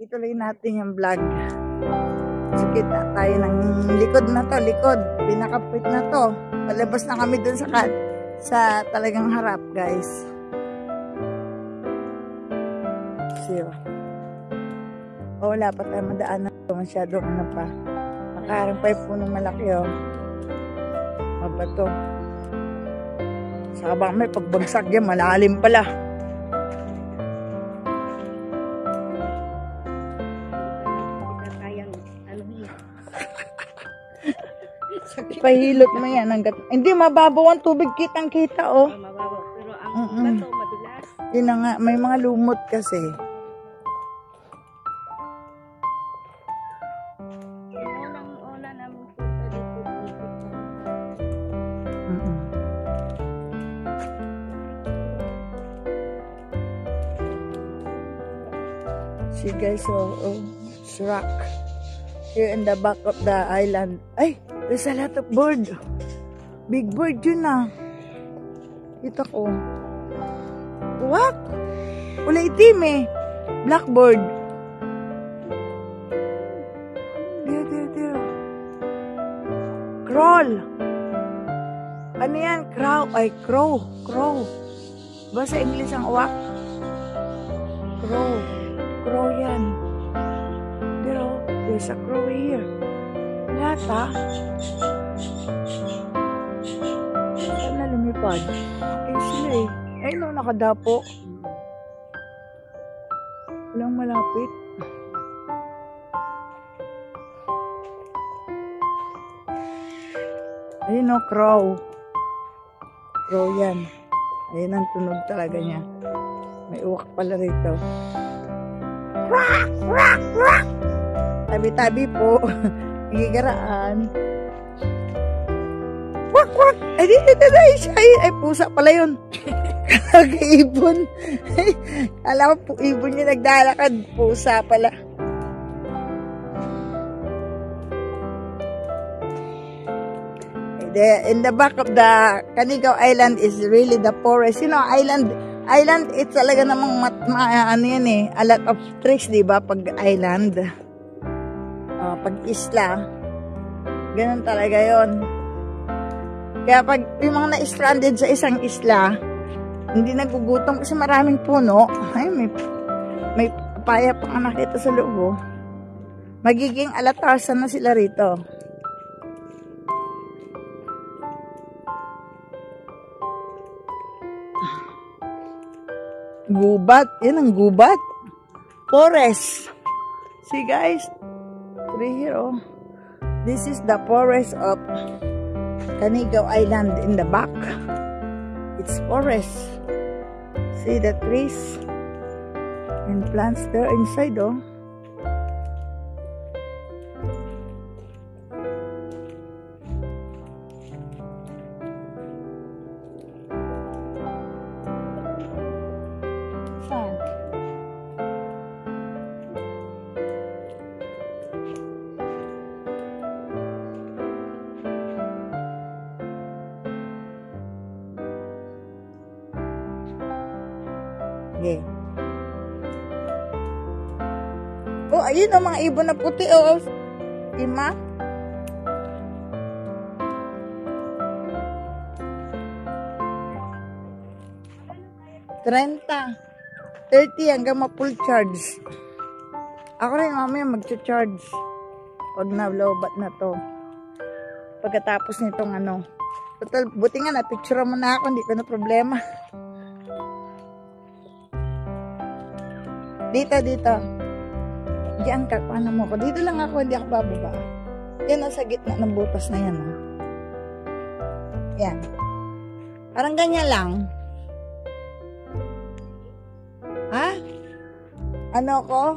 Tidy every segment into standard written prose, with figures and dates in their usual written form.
Ituloy natin yung vlog. Sakit na tayo ng likod na to, likod. Pinakapit na to. Palabas na kami dun sa talagang harap, guys. So, wala pa tayo madaanan. Masyadong ano pa. Makarang pa yung punong malaki, oh. Mabato. Saka baka may pagbagsak yan, malalim pala. Pahilot mo yan. Hindi, mababaw ang tubig. Kitang-kita, oh. Mababaw. Pero ang bato, madulas. Yun na nga. May mga lumot kasi. Unang-una namin punta dito. See, guys, it's rock. Here in the back of the island. Ay! There's a lot of bird. Big bird yun ah. Kita ko. What? Kulay itim eh. Blackbird. There. Crawl. Ano yan? Crow. Ay, crow. Crow. Ba sa English ang uwak? Crow. Crow yan. There's a crow here. Lata. Saan na lumipad? Okay sila eh. Ay no, nakadapo. Walang malapit. Ayun no, crow. Crow yan. Ayun ang tunog talaga niya. May uwak pala rito. Quack! Quack! Quack! Tabi-tabi po. Gigaraan. Wak, wak! Ay, siya. Ay, pusa pala yun. Kag-ibon. Alam ko, ibon yung nagdalakad. Pusa pala. In the back of the Canigao Island is really the forest. You know, island, it's talaga namang ano yan eh. A lot of trees, diba? Pag island. Pag isla, ganun talaga yon. Kaya pag yung mga na-stranded sa isang isla, hindi nagugutom kasi maraming puno. Ay, may papaya pang nakita sa loob. Magiging alatasan na sila rito. Gubat. Yan ang gubat. Forest. See guys? Here, oh. This is the forest of Canigao Island in the back. It's forest. See the trees and plants there inside, oh. Saan? Okay. Oh, ayun ang mga ibon na puti, oh. Ima. $30 hanggang ma-full charge. Ako rin mamaya mag-charge pag na-lowbat na to. Pagkatapos nitong ano. Total, buti nga na-picture mo na ako, hindi ko na problema. Dito. Diyan ka, paano mo ako? Dito lang ako, hindi ako bababa. Yan, nasa gitna ng butas na yan. Oh. Yan. Parang ganyan lang. Ha? Ano ko?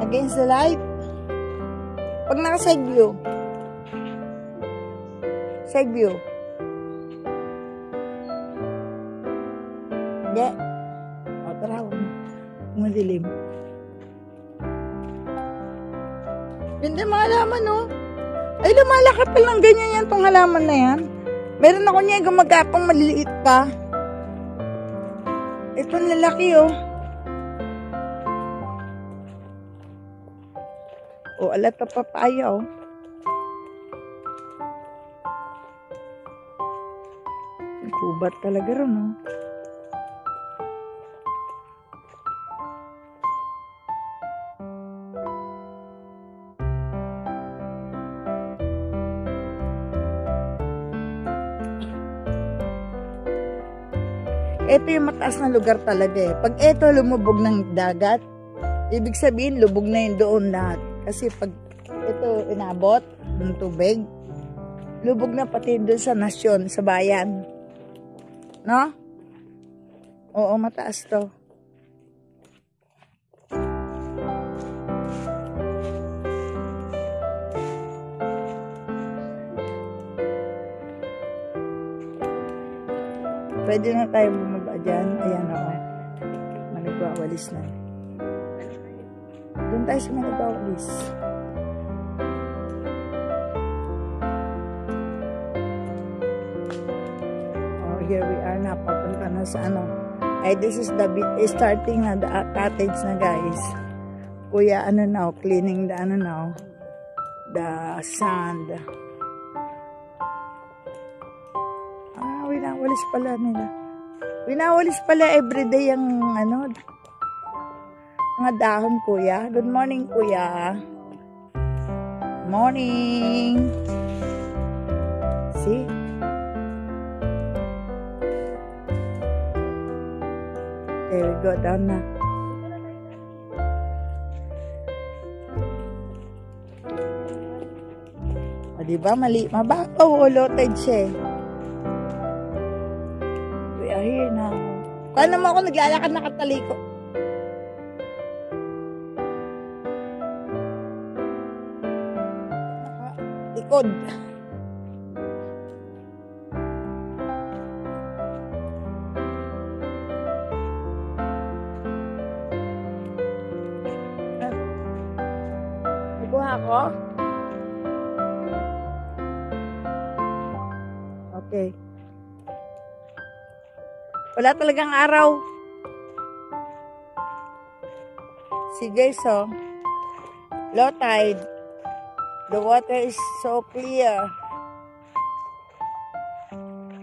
Against the light? Pag naka-side view. Side view. Hindi. O, tara. Madilim. Ganda mga halaman, no? Ay, lumalaki pa lang ganyan yan, tong halaman na yan. Meron ako niya gumagapang maliliit pa. Ito ang lalaki, oh. O, alat pa papaya, oh. Kubat talaga ron, oh. Ito yung mataas na lugar talaga eh. Pag ito lumubog ng dagat, ibig sabihin lubog na yun doon lahat. Kasi pag ito inabot ng tubig, lubog na pati doon sa nasyon, sa bayan. No? Oo, mataas to. Pwede na tayo bumaba dyan. Ayan o. Managwawalis na. Doon tayo sa managwawalis. Oh, here we are na. Papunta na sa ano. Ay, this is the starting na the cottage na guys. Kuya, ano now, cleaning the ano now, the sand. Winawalis pala nila. Winawalis pala everyday yung ano, mga dahon, kuya. Good morning, kuya. Morning. See? Okay, we go down na. O, diba? Mababaw, loaded siya eh. Here na. Paano mo ako naglalakad na kataliko? Likod. Ikuha ko? Okay. Wala talagang araw. See guys, oh. Low tide. The water is so clear.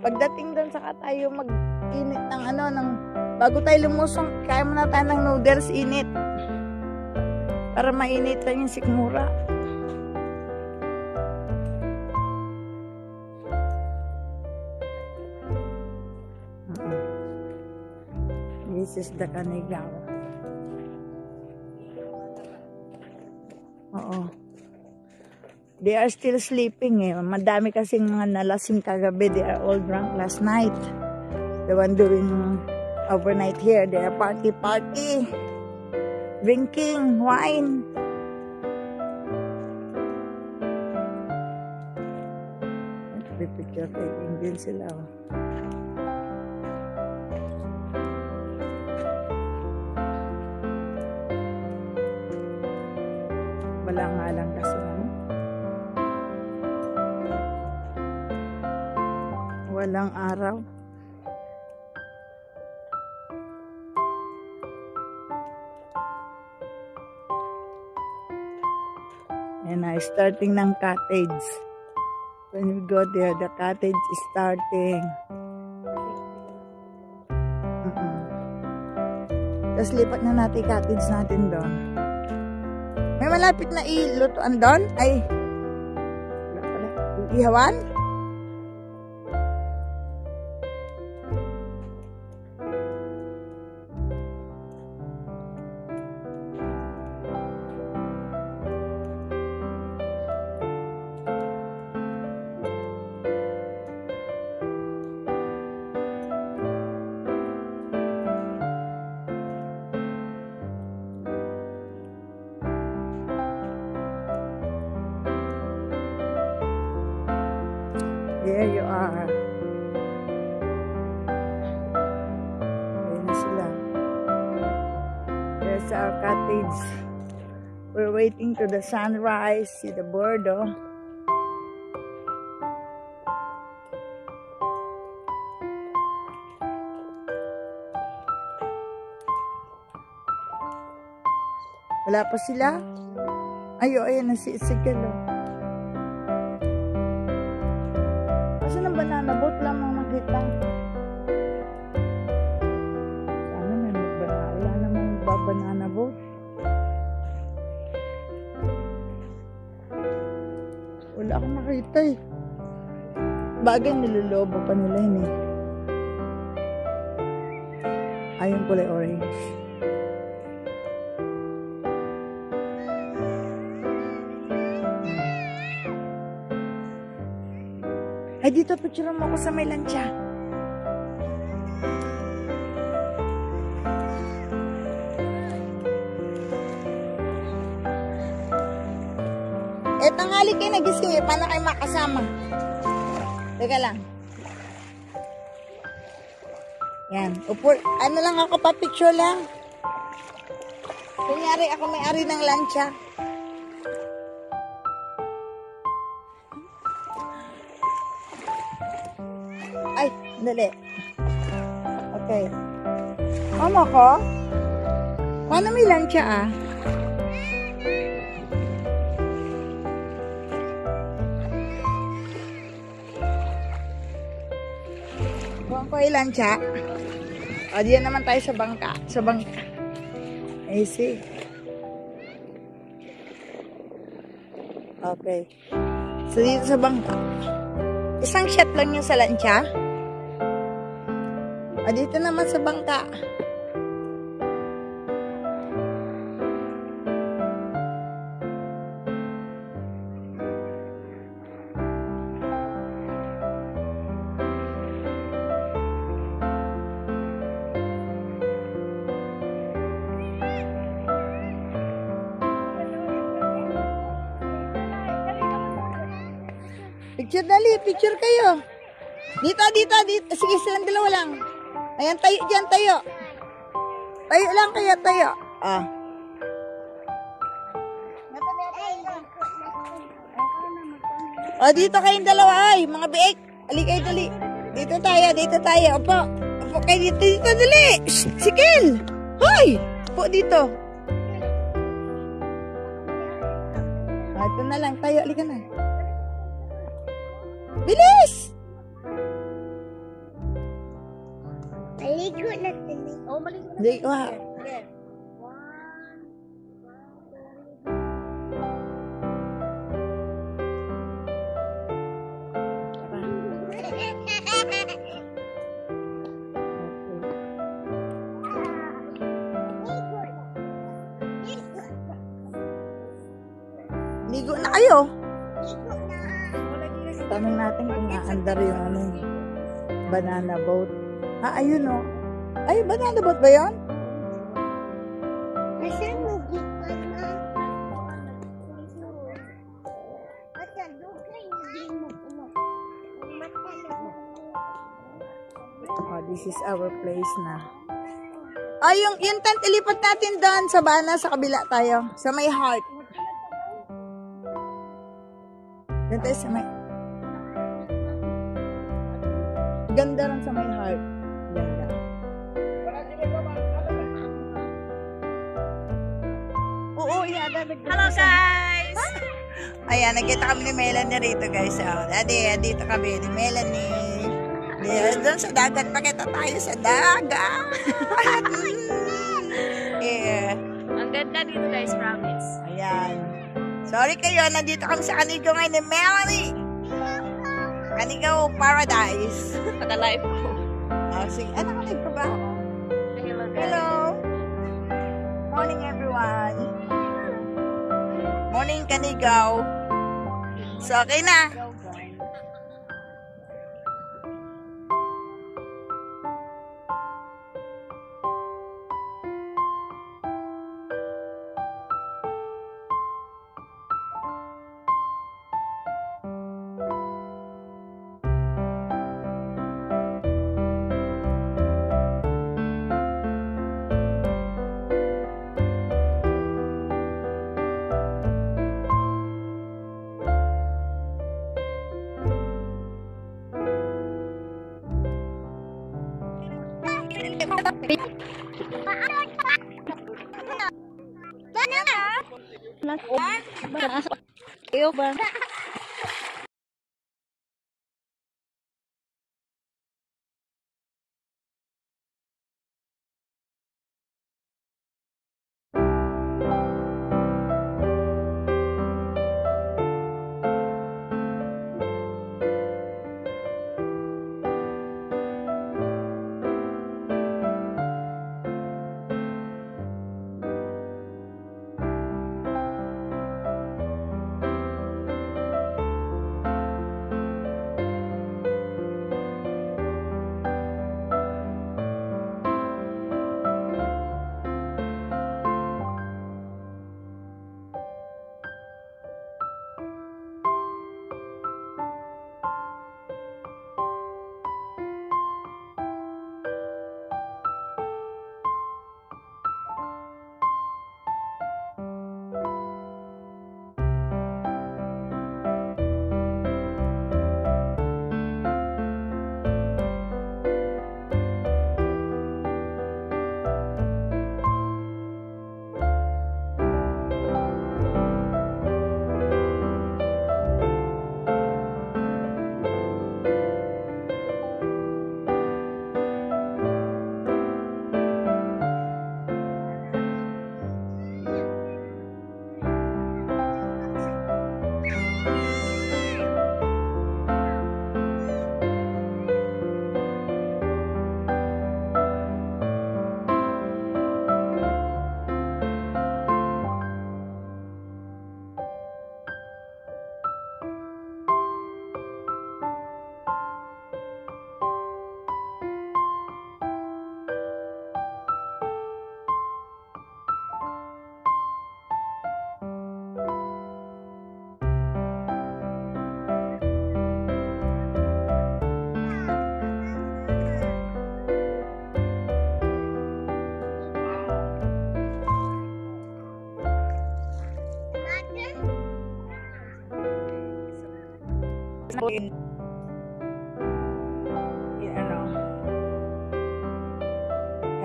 Pagdating doon saka tayo mag-init ng ano, bago tayo lumusong, kaya muna tayo ng noodles init. Para mainit lang yung sikmura. This is the Canigao. Oo. They are still sleeping eh. Madami kasing mga nalasing kagabi. They are all drunk last night. The one doing overnight here. They are party. Drinking wine. Picture taking din sila. Wala nga lang kasi walang araw. And I starting ng cottage. When we go there, the cottage is starting. Tapos lipat na natin cottage natin doon. May malapit na ilutuan doon? Ay, wala pala. Ihawan? There you are. Ayan na sila. There's our cottage. We're waiting to the sunrise. See the bird, oh. Wala pa sila? Ayan na si Ezekiel, oh. Kasi ng banana boat lang ang nakita. Sana may magbanana. Wala namang magbabanana boat. Wala akong nakita eh. Bagay nilolobo pa nila yun eh. Ayun kulay orange. Ay, dito picture mo ako sa may lansya. Tanghali kayo nagising eh. Paano kayo makasama? Teka lang. Yan. Upo, ano lang ako pa, picture lang. Kunyari ako may-ari ng lansya. Ay, dali. Okay. Mama ko? Paano may lansya ah? Buwan ko ilan siya. O, diyan naman tayo sa bangka. Sa bangka. Easy. Okay. So, dito sa bangka. Isang shot lang yung sa lansya. O, dito naman sa bangka. Picture dali, picture kayo. Dito. Sige, silang dalawa lang. Ayan, tayo dyan, tayo. Tayo lang kayo, tayo. Ah. O, dito kayong dalawa, ay, mga biik. Ali kayo, dali. Dito tayo. Opo kayo dito, dali. Shh, sikil. Hoy, opo dito. Ito na lang, tayo, alika na. Bilis! Maligo na sila. Oh, maligo na. Maligo ha. Ligo na kayo. Tanong natin kung naandar yung ano, banana boat. Ah, ayun o. Ay, banana boat ba yun? Oh, this is our place na. Ah, yung tent, ilipat natin doon sa bana, sa kabila tayo. Sa may heart. Doon tayo sa may... Ganda rin sa may heart. Ganda. Oo, hello guys! Ayan, nakita kami ni Melanie rito guys. Oh, daddy, dito kami ni Melanie. Yeah, doon sa dagat. Pakita tayo sa dagat. Yeah. Ang ganda dito guys, promise. Ayan. Sorry kayo, nandito kami sa Canigo ngayon ni Melanie. Canigo Paradise. Naka-live ko. Oh, sige. Naka-live ka ba? Hello. Morning everyone. Morning Canigo. So, okay na.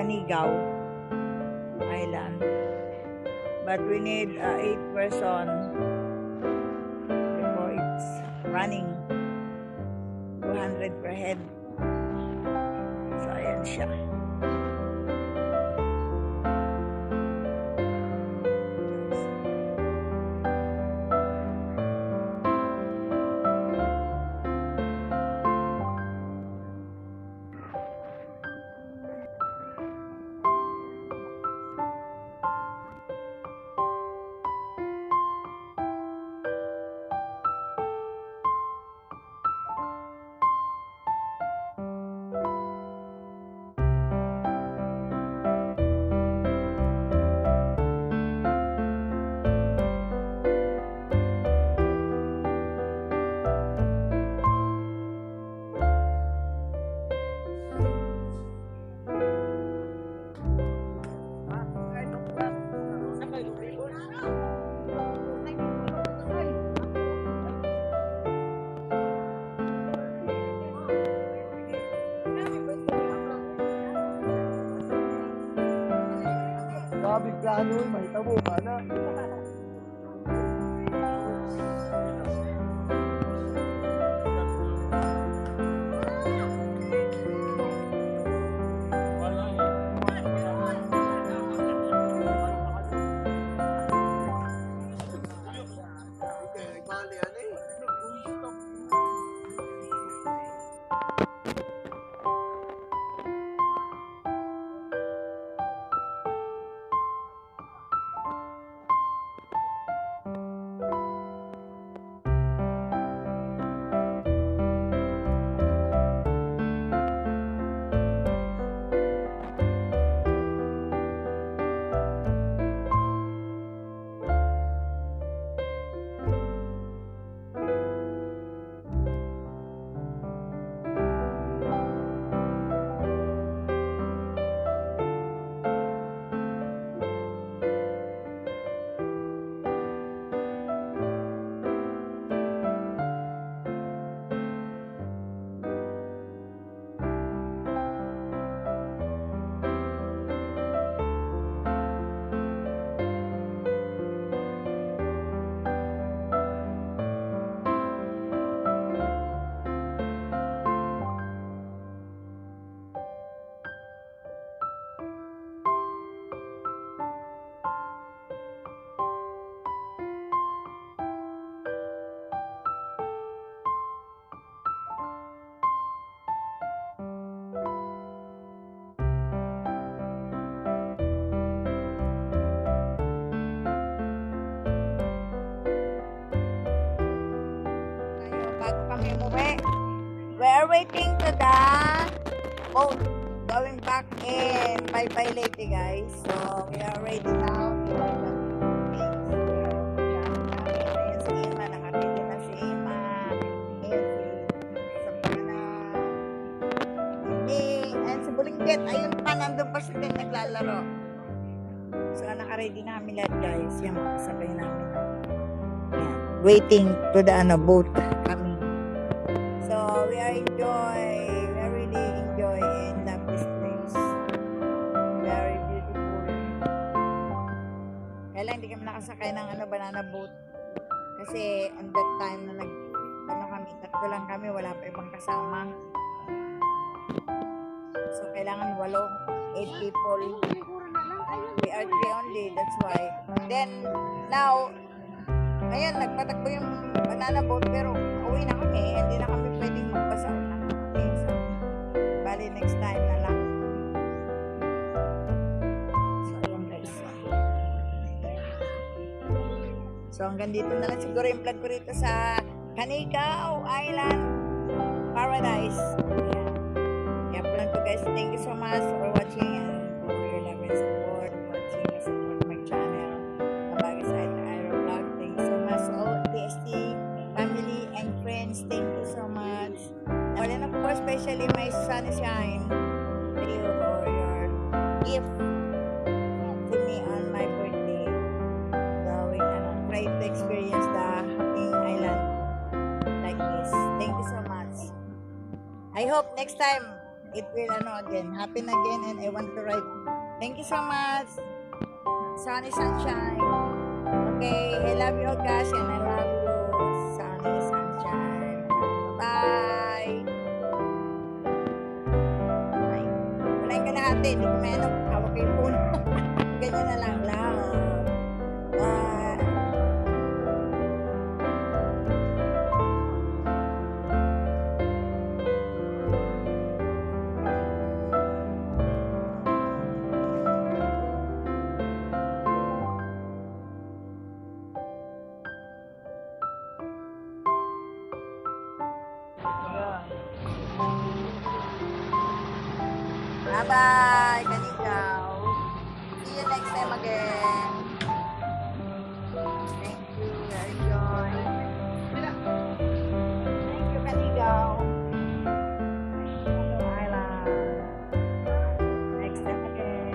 Canigao Island. But we need 8 person before it's running. 200 per head. So, ayan siya. Grabe plano, may tabo ka na. waiting to the boat going back in Bye Leyte, guys. So we are ready now. Ayan si Ima, nakaready na si Ima. Ayan si Sabana. Ayan si Bulinggit. Ayun pa, nandun pa si Ted naglalaro. So nakaready na kami lahat, guys. Yan, makasabay namin. Ayan. Waiting to the boat kami. So we are really enjoying love this place. Very beautiful. Kailan hindi kami nakasakay ng banana boat. Kasi on that time na kami, tatlo lang kami, wala pa ibang kasama. So kailangan 8 people. We are 3 only, that's why. Then now, ngayon, nagpatakbo yung banana boat, pero uwi na kami. Hindi na kami pwedeng magbasa na. Okay, so, bali next time na lang. So, ayan guys. So, hanggang dito na lang siguro yung vlog ko rito sa Canigao Island Paradise. Ayan. Kaya po lang to guys. Thank you so much for watching and for your love and support. Watching and support my channel. Kabagay sa Aerovlog. Thank you so much all TST family and friends. Thank you so much. And of course, especially my sunshine. Thank you for your gift to me on my birthday. Going and try to experience the happy island like this. Thank you so much. I hope next time it will again happen again, and I want to write. Thank you so much. Sunny sunshine. Okay, I love you all guys, and I love you. Sunny sunshine. Bye. Bye. Wala yung kalahati. Hindi ko may hawak yung phone. Ganyan na lang. Love. Bye. Bye-bye, Canigao. See you next time again. Thank you, enjoy. Thank you, Canigao. Island. Next time again.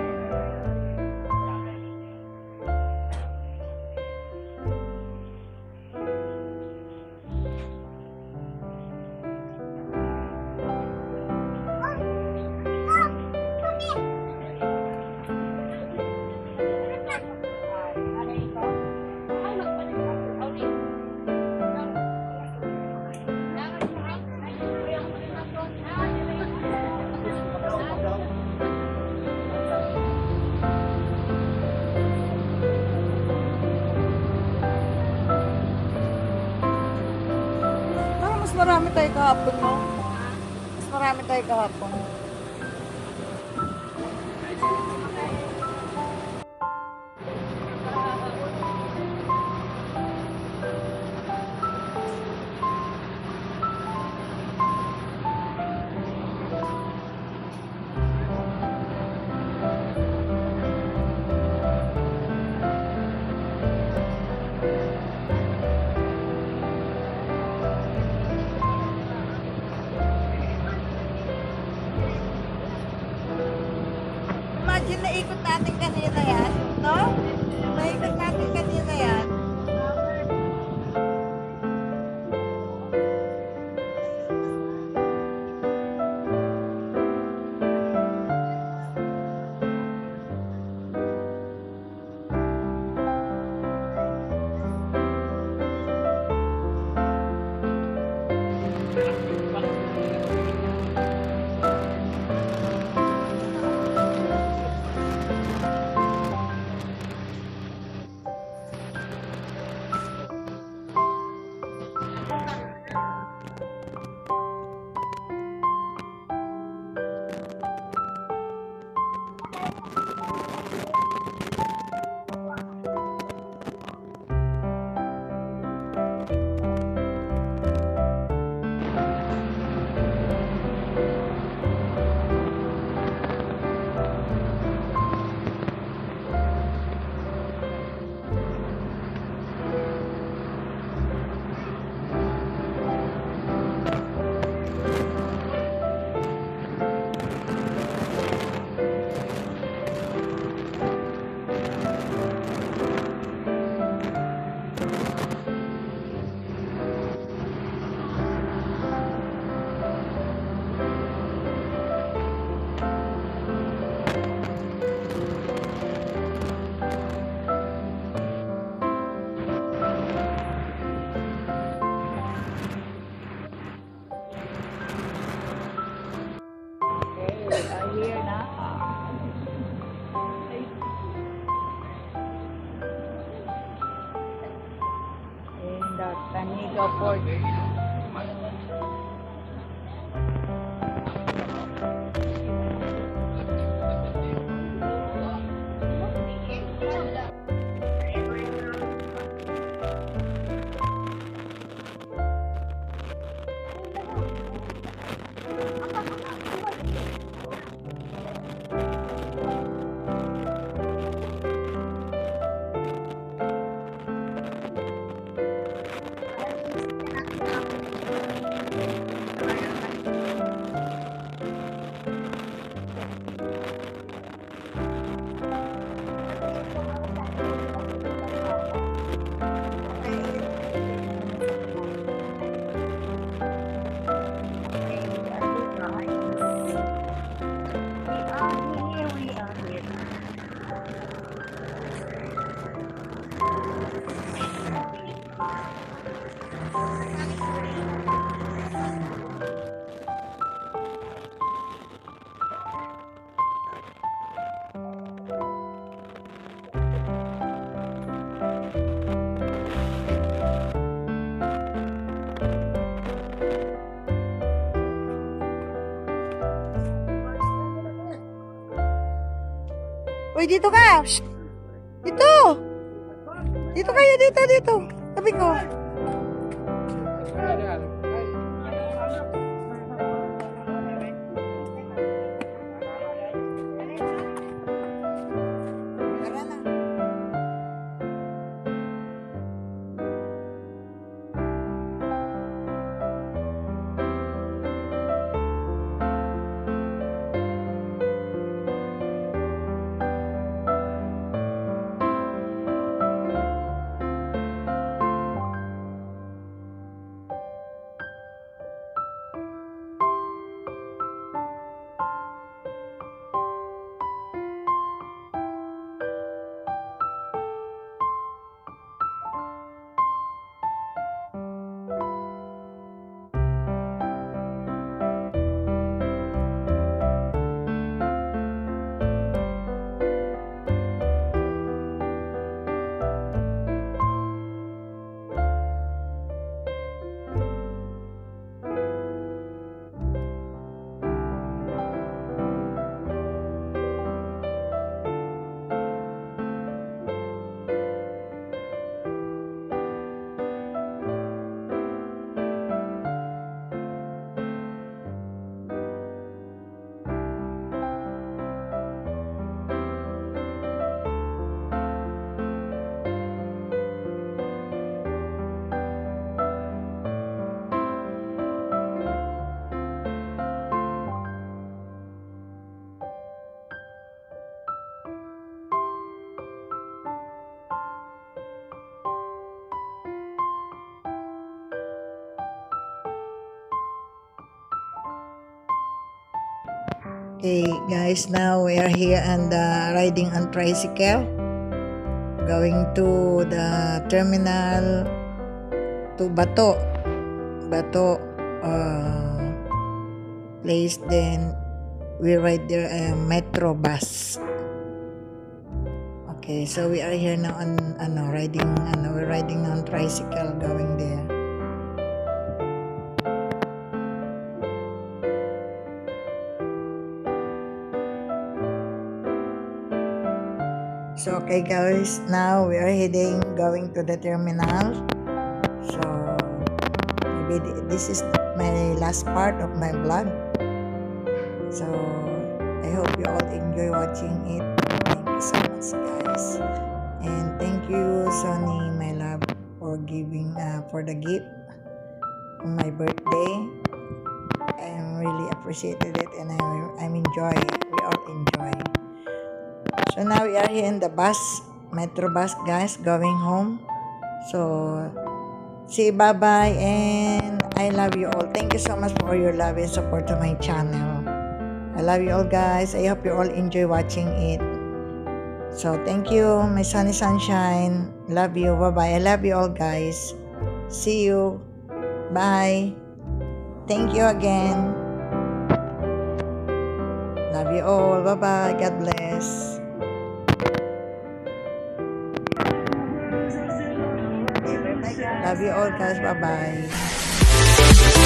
Marami tayo kahapon, no? Mas marami tayo kahapon. Imagine naikot natin kanina yan, no? Naikot natin kanina yan. Nika Port. Uy, dito ka! Shh! Dito! Dito kayo, dito! Sabi ko. Tara na. Okay, guys, now we are here and riding on tricycle, going to the terminal to Bato place. Then we ride there a metro bus. Okay, so we are here now on we're riding on tricycle going there. So okay guys, now we are going to the terminal. So maybe this is my last part of my vlog. So I hope you all enjoy watching it. Thank you so much guys, and thank you Sonny, my love, for giving for the gift on my birthday. I really appreciated it, and I'm enjoying. We all enjoy. So now we are here in the bus, metro bus guys, going home. So say bye-bye, and I love you all. Thank you so much for your love and support to my channel. I love you all guys. I hope you all enjoy watching it. So thank you, my sunny sunshine. Love you. Bye-bye. I love you all guys. See you. Bye. Thank you again. Love you all. Bye-bye. God bless. Bye Love you all guys. Bye-bye.